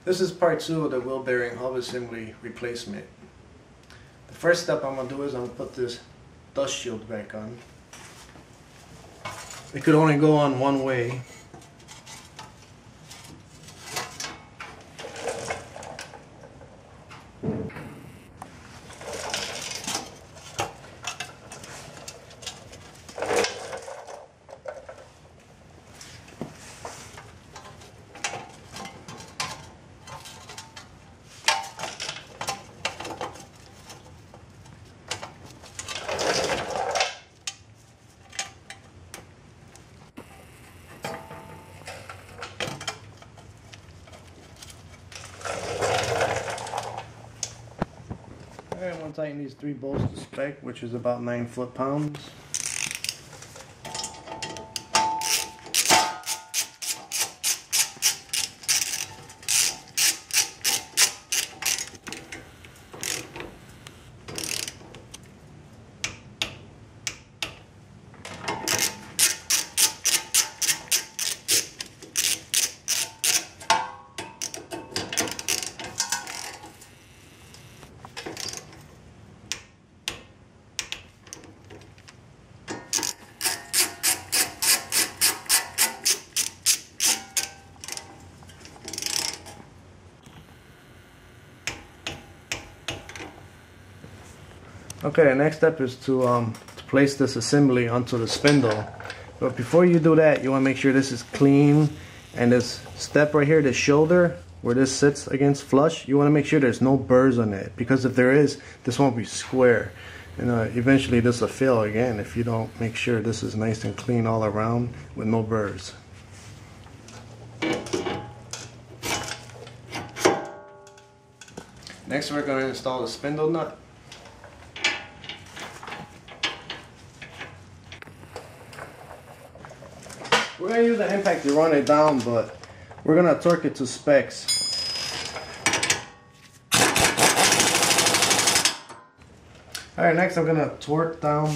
This is part 2 of the wheel bearing hub assembly replacement. The first step I'm going to do is I'm going to put this dust shield back on. It could only go on one way. Alright, I'm going to tighten these 3 bolts to spec, which is about 9 foot-pounds. Okay, the next step is to place this assembly onto the spindle. But before you do that, you want to make sure this is clean, and this step right here, the shoulder, where this sits against flush, you want to make sure there's no burrs on it, because if there is, this won't be square. And eventually this will fail again if you don't make sure this is nice and clean all around with no burrs. Next we're going to install the spindle nut. We're going to use the impact to run it down, but we're going to torque it to specs. Alright, next I'm going to torque down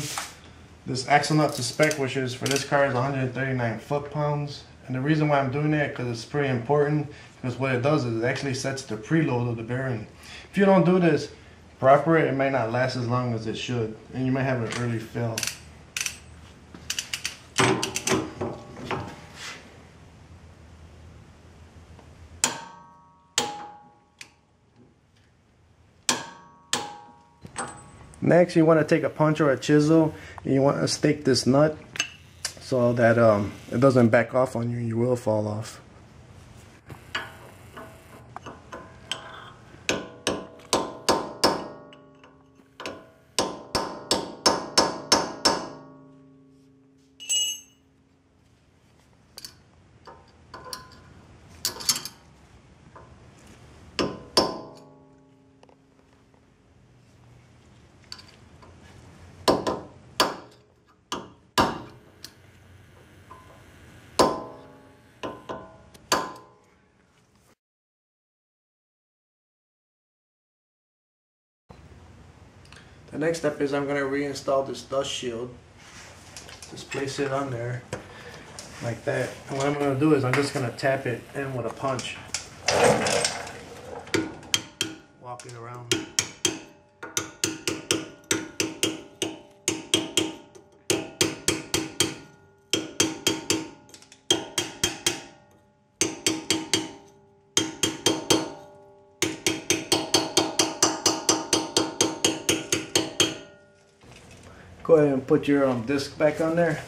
this axle nut to spec, which is for this car is 139 foot-pounds. And the reason why I'm doing that, because it's pretty important, because what it does is it actually sets the preload of the bearing. If you don't do this proper, it may not last as long as it should, and you might have an early fail. Next, you want to take a punch or a chisel and you want to stake this nut so that it doesn't back off on you and you will fall off. The next step is I'm going to reinstall this dust shield. Just place it on there like that. And what I'm going to do is I'm just going to tap it in with a punch. Walk it around. Go ahead and put your disc back on there.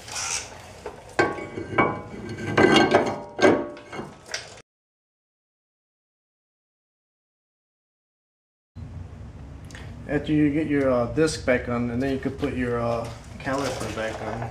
After you get your disc back on, and then you can put your caliper back on.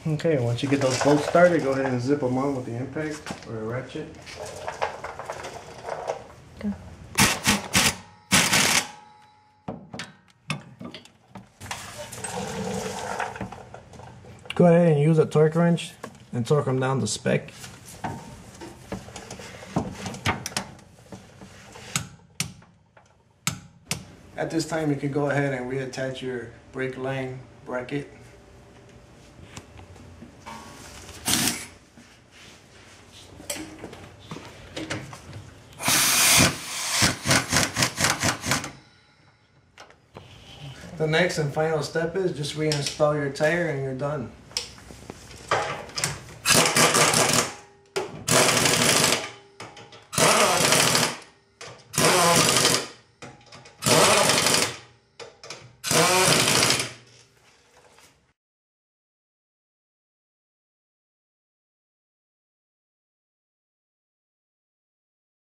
Okay, once you get those bolts started, go ahead and zip them on with the impact or a ratchet. Okay. Go ahead and use a torque wrench and torque them down to spec. At this time, you can go ahead and reattach your brake line bracket. The next and final step is just reinstall your tire and you're done.